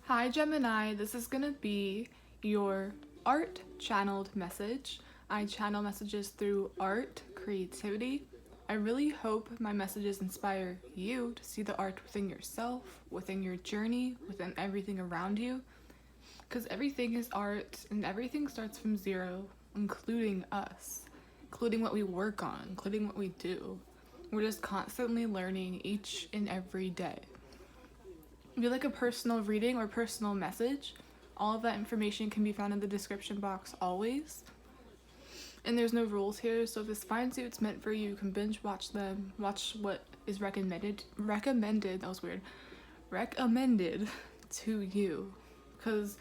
Hi Gemini, this is gonna be your art channeled message. I channel messages through art, creativity. I really hope my messages inspire you to see the art within yourself, within your journey, within everything around you. Because everything is art and everything starts from zero, including us, including what we work on, including what we do. We're just constantly learning each and every day. If you like a personal reading or personal message, all of that information can be found in the description box always. And there's no rules here, so if this finds you, it's meant for you. You can binge watch them, watch what is recommended, that was weird, recommended to you, because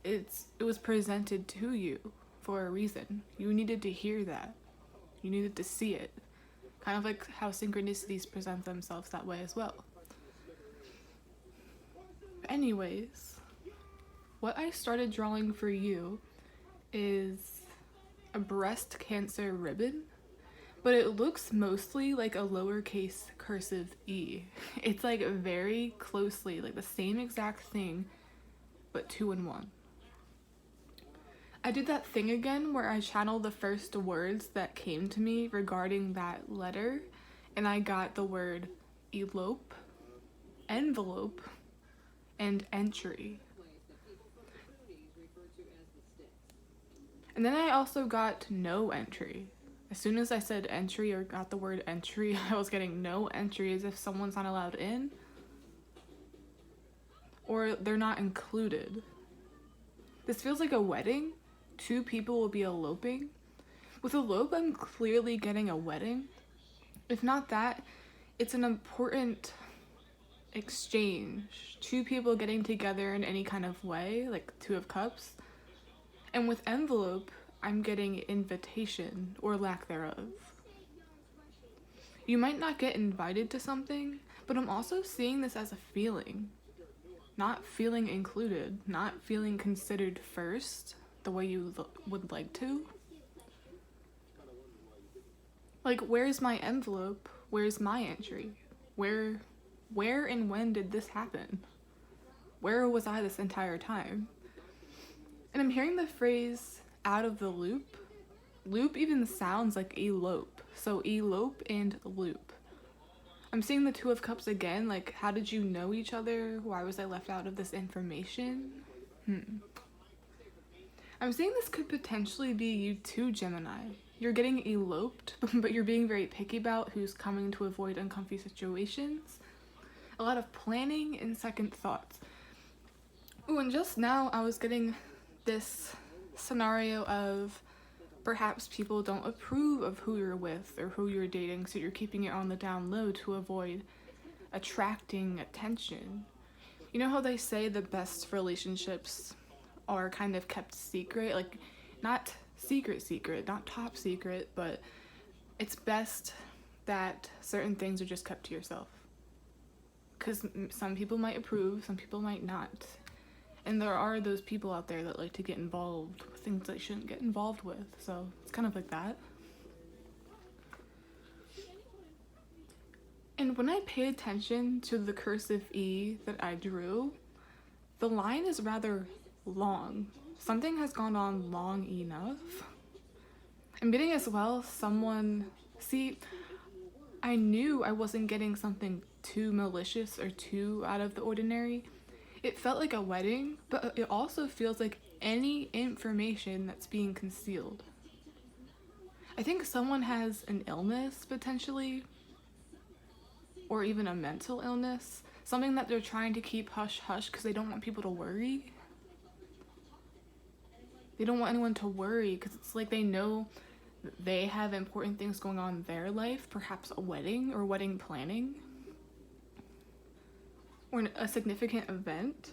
it was presented to you for a reason. You needed to hear that. You needed to see it. Kind of like how synchronicities present themselves that way as well. Anyways, what I started drawing for you is a breast cancer ribbon, but it looks mostly like a lowercase cursive E. It's like very closely like the same exact thing, but 2 in 1. I did that thing again where I channeled the first words that came to me regarding that letter, and I got the word elope, envelope, and entry. And then I also got no entry. As soon as I said entry or got the word entry, I was getting no entry, as if someone's not allowed in or they're not included. This feels like a wedding. 2 people will be eloping. With elope, I'm clearly getting a wedding. If not that, it's an important exchange. 2 people getting together in any kind of way, like 2 of Cups. And with envelope, I'm getting invitation or lack thereof. You might not get invited to something, but I'm also seeing this as a feeling. Not feeling included, not feeling considered first the way you would like to. Like, where's my envelope? Where's my entry? Where and when did this happen? Where was I this entire time? And I'm hearing the phrase out of the loop. Loop even sounds like elope. So elope and loop. I'm seeing the 2 of Cups again. Like, how did you know each other? Why was I left out of this information? I'm saying this could potentially be you too, Gemini. You're getting eloped, but you're being very picky about who's coming to avoid uncomfy situations. A lot of planning and second thoughts. Ooh, and just now I was getting this scenario of perhaps people don't approve of who you're with or who you're dating, so you're keeping it on the down low to avoid attracting attention. You know how they say the best relationships are kind of kept secret? Like, not secret, not top secret, but it's best that certain things are just kept to yourself. Because some people might approve, some people might not. And there are those people out there that like to get involved with things they shouldn't get involved with. So it's kind of like that. And when I pay attention to the cursive E that I drew, the line is rather long. Something has gone on long enough. I'm getting as well I knew I wasn't getting something too malicious or too out of the ordinary. It felt like a wedding, but it also feels like any information that's being concealed. I think someone has an illness, potentially, or even a mental illness, something that they're trying to keep hush-hush because they don't want people to worry. They don't want anyone to worry because it's like they know they have important things going on in their life, perhaps a wedding or wedding planning, or a significant event.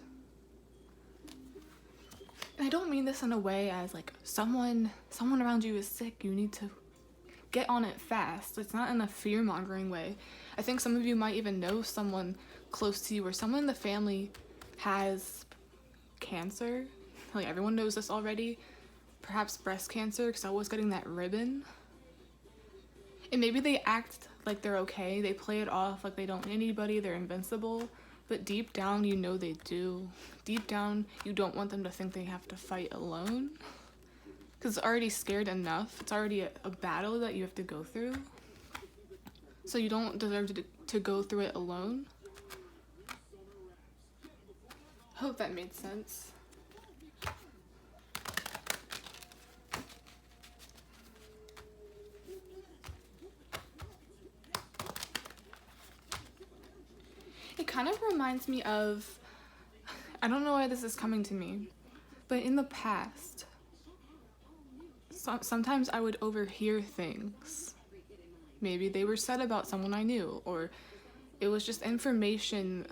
And I don't mean this in a way as like someone around you is sick, you need to get on it fast. It's not in a fear-mongering way. I think some of you might even know someone close to you or someone in the family has cancer. Like, everyone knows this already. Perhaps breast cancer, because I was getting that ribbon. And maybe they act like they're okay. They play it off like they don't need anybody, they're invincible. but deep down you know they do. Deep down you don't want them to think they have to fight alone, because it's already scared enough. It's already a battle that you have to go through, so you don't deserve to go through it alone. Hope that made sense. It kind of reminds me of, I don't know why this is coming to me, but in the past, sometimes I would overhear things. Maybe they were said about someone I knew, or it was just information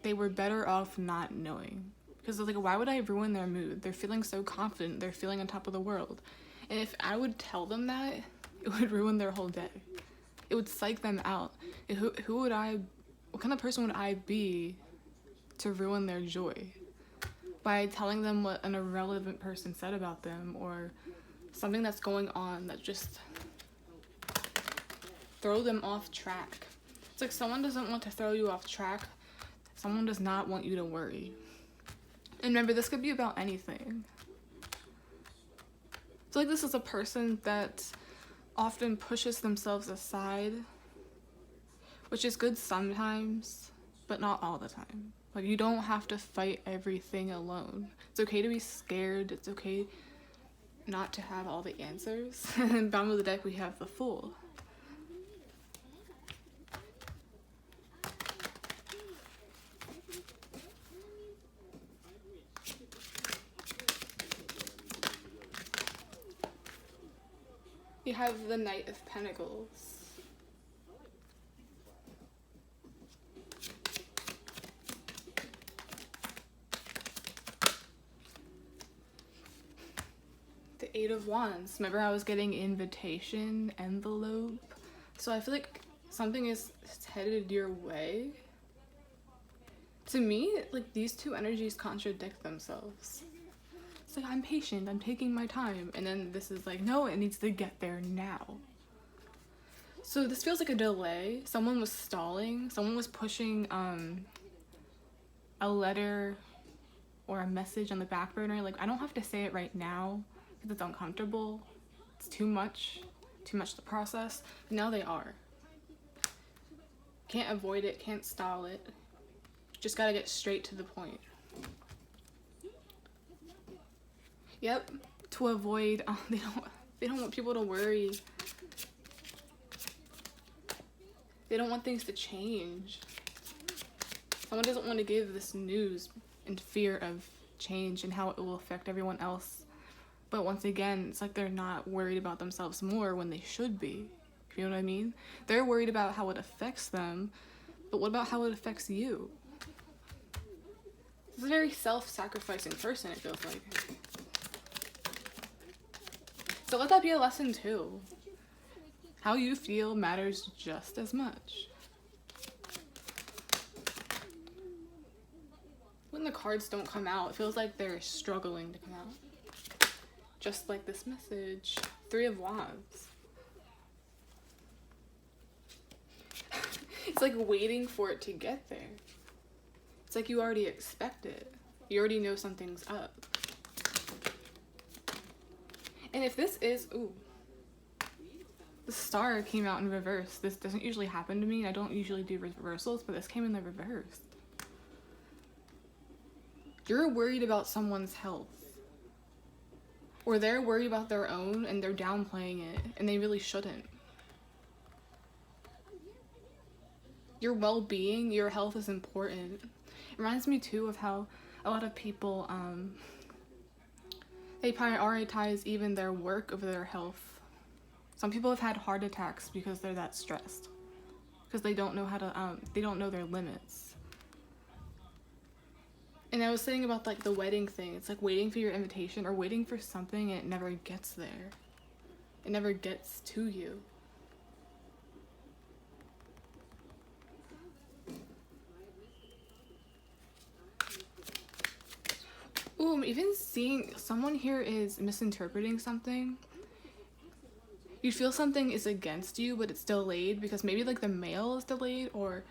they were better off not knowing. Because like, why would I ruin their mood? They're feeling so confident, they're feeling on top of the world. And if I would tell them that, it would ruin their whole day. It would psych them out. What kind of person would I be to ruin their joy by telling them what an irrelevant person said about them, or something that's going on that just throw them off track? It's like someone doesn't want to throw you off track. Someone does not want you to worry. And remember, this could be about anything. So like, this is a person that often pushes themselves aside, which is good sometimes, but not all the time. Like, you don't have to fight everything alone. It's okay to be scared. It's okay not to have all the answers. And bottom of the deck, we have the Fool. You have the Knight of Pentacles. The Eight of Wands. Remember, I was getting invitation, envelope. So I feel like something is headed your way. To me, like, these two energies contradict themselves. It's like, I'm patient, I'm taking my time, and then this is like, no, it needs to get there now. So this feels like a delay. Someone was stalling. Someone was pushing a letter or a message on the back burner. Like, I don't have to say it right now because it's uncomfortable. It's too much to process. But now they are. Can't avoid it, can't stall it. Just gotta get straight to the point. Yep, to avoid, they don't want people to worry. They don't want things to change. Someone doesn't want to give this news in fear of change and how it will affect everyone else. But once again, it's like they're not worried about themselves more when they should be. You know what I mean? They're worried about how it affects them, but what about how it affects you? It's a very self-sacrificing person, it feels like. So let that be a lesson too. How you feel matters just as much. When the cards don't come out, it feels like they're struggling to come out. Just like this message. Three of Wands. It's like waiting for it to get there. It's like you already expect it. You already know something's up. And if this is, the Star came out in reverse. This doesn't usually happen to me. I don't usually do reversals, but this came in the reverse. You're worried about someone's health. Or they're worried about their own and they're downplaying it, and they really shouldn't. Your well-being, your health is important. It reminds me too of how a lot of people, they prioritize even their work over their health. Some people have had heart attacks because they're that stressed. Because they don't know how to, they don't know their limits. And I was saying about like the wedding thing. It's like waiting for your invitation or waiting for something and it never gets there. It never gets to you. Ooh, I'm even seeing someone here is misinterpreting something. You feel something is against you, but it's delayed because maybe like the mail is delayed, or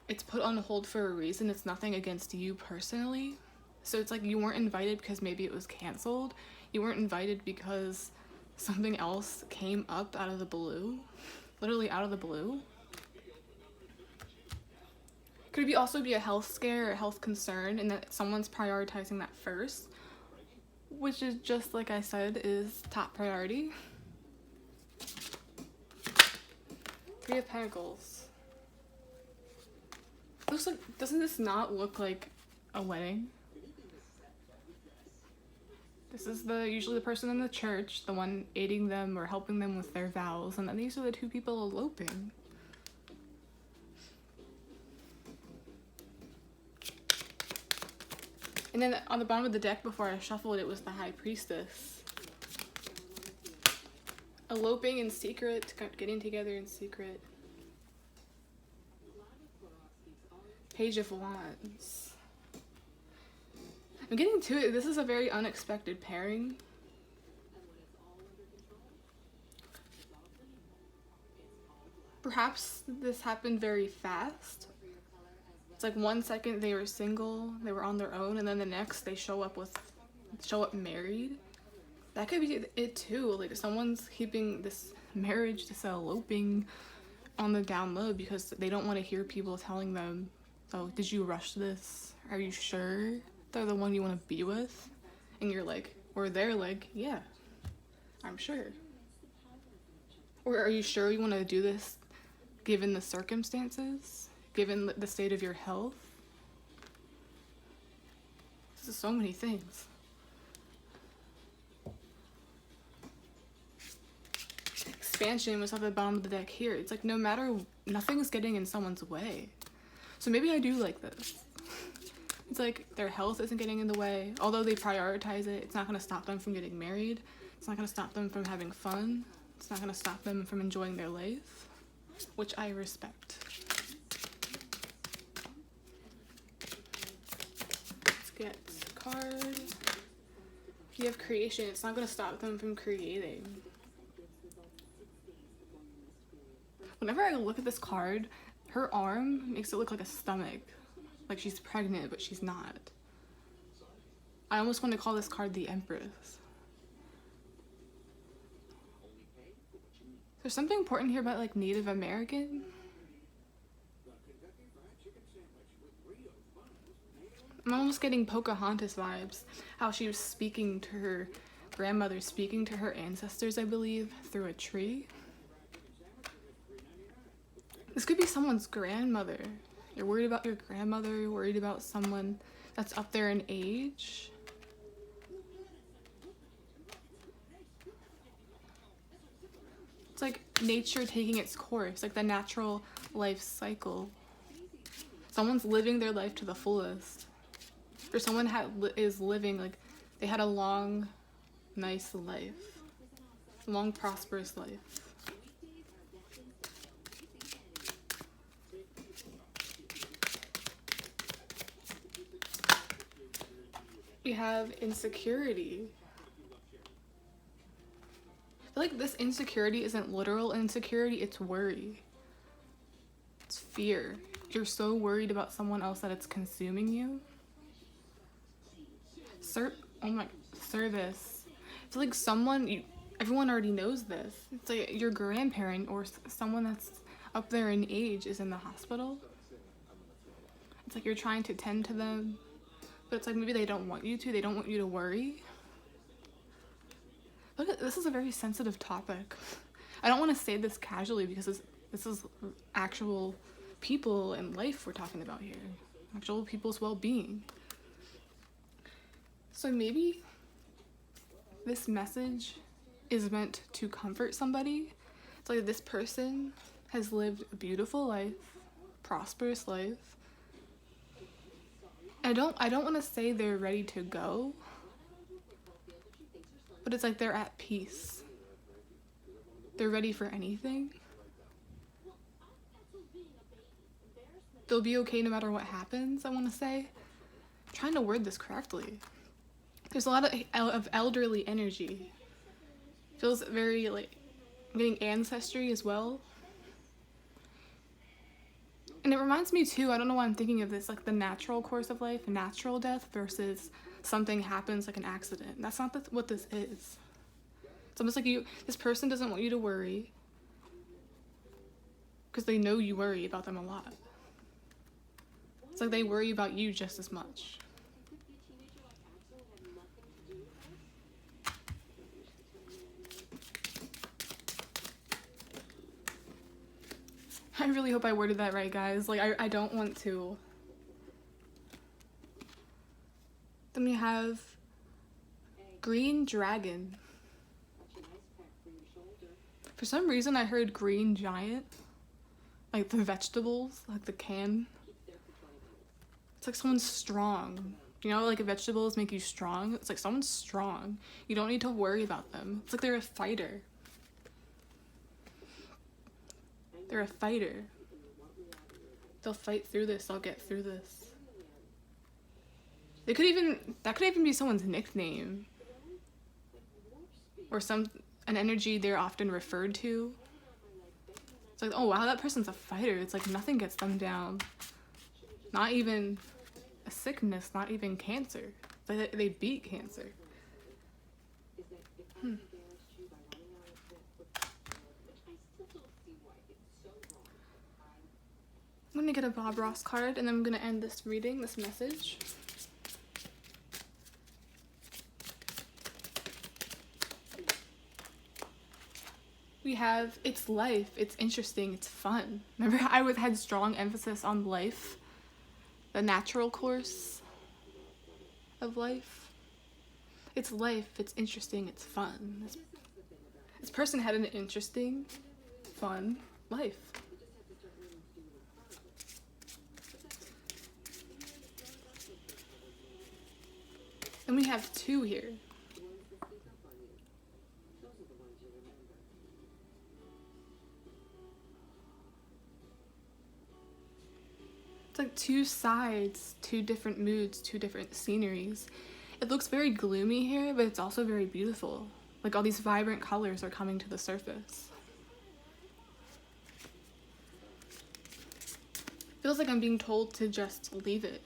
it's put on hold for a reason. It's nothing against you personally. So it's like you weren't invited because maybe it was canceled. You weren't invited because something else came up out of the blue. Literally out of the blue. Could it also be a health scare or a health concern, and that someone's prioritizing that first, which is just like I said, is top priority. Three of Pentacles. Looks like, doesn't this not look like a wedding? This is usually the person in the church, the one aiding them or helping them with their vows, and then these are the two people eloping. And then on the bottom of the deck before I shuffled, it was the High Priestess. Eloping in secret, getting together in secret. Page of Wands. I'm getting to it. This is a very unexpected pairing. Perhaps this happened very fast. It's like 1 second they were single, they were on their own, and then the next they show up married. That could be it too. Like someone's keeping this marriage, this eloping on the down low because they don't want to hear people telling them, oh, did you rush this? Are you sure they're the one you want to be with? And you're like, or they're like, yeah, I'm sure. Or are you sure you want to do this given the circumstances? Given the state of your health? This is so many things. Expansion was at the bottom of the deck here. It's like nothing's getting in someone's way. So maybe I do like this. It's like their health isn't getting in the way. Although they prioritize it, it's not going to stop them from getting married. It's not going to stop them from having fun. It's not going to stop them from enjoying their life, which I respect. Let's get a card. You have creation. It's not going to stop them from creating. Whenever I look at this card, her arm makes it look like a stomach. Like she's pregnant, but she's not. I almost want to call this card the Empress. There's something important here about like Native American. I'm almost getting Pocahontas vibes. How she was speaking to her grandmother, speaking to her ancestors, I believe, through a tree. This could be someone's grandmother. You're worried about your grandmother, you're worried about someone that's up there in age. It's like nature taking its course, like the natural life cycle. Someone's living their life to the fullest. Or someone is living, like, they had a long, nice life. Long, prosperous life. We have insecurity. I feel like this insecurity isn't literal insecurity, it's worry. It's fear. You're so worried about someone else that it's consuming you. Service. It's like everyone already knows this. It's like your grandparent or someone that's up there in age is in the hospital. It's like you're trying to tend to them. But it's like maybe they don't want you to. They don't want you to worry. Look, this is a very sensitive topic. I don't want to say this casually because this is actual people and life we're talking about here. Actual people's well-being. So maybe this message is meant to comfort somebody. It's like this person has lived a beautiful life, prosperous life. I don't want to say they're ready to go, but it's like they're at peace. They're ready for anything. They'll be okay no matter what happens, I want to say. I'm trying to word this correctly. There's a lot of elderly energy. Feels very like getting ancestry as well. And it reminds me too, I don't know why I'm thinking of this, like the natural course of life, natural death versus something happens like an accident. That's not what this is. It's almost like this person doesn't want you to worry because they know you worry about them a lot. It's like they worry about you just as much. I really hope I worded that right, guys. Like, I don't want to. Then we have Green Dragon. For some reason, I heard Green Giant. Like the vegetables, like the can. It's like someone's strong. You know, like vegetables make you strong? It's like someone's strong. You don't need to worry about them. It's like they're a fighter. They're a fighter. They'll fight through this. They'll get through this. That could even be someone's nickname. Or an energy they're often referred to. It's like, oh wow, that person's a fighter. It's like nothing gets them down. Not even a sickness, not even cancer. It's like they beat cancer. I'm gonna get a Bob Ross card and then I'm gonna end this reading, this message. We have, it's life, it's interesting, it's fun. Remember, I had strong emphasis on life, the natural course of life. It's life, it's interesting, it's fun. This person had an interesting, fun life. And we have 2 here. It's like 2 sides, 2 different moods, 2 different sceneries. It looks very gloomy here, but it's also very beautiful. Like all these vibrant colors are coming to the surface. Feels like I'm being told to just leave it.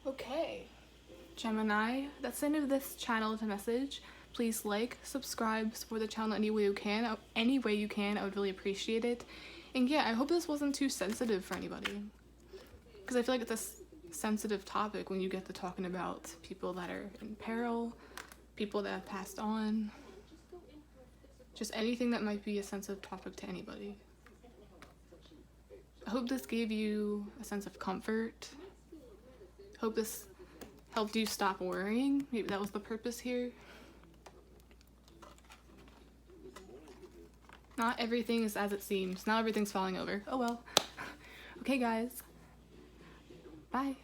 Okay, Gemini, that's the end of this channel to message. Please like, subscribe, support the channel any way you can. Any way you can, I would really appreciate it. And yeah, I hope this wasn't too sensitive for anybody. Because I feel like it's a sensitive topic when you get to talking about people that are in peril, people that have passed on. Just anything that might be a sensitive topic to anybody. I hope this gave you a sense of comfort. Hope this helped you stop worrying. Maybe that was the purpose here. Not everything is as it seems. Not everything's falling over. Oh well. Okay, guys. Bye.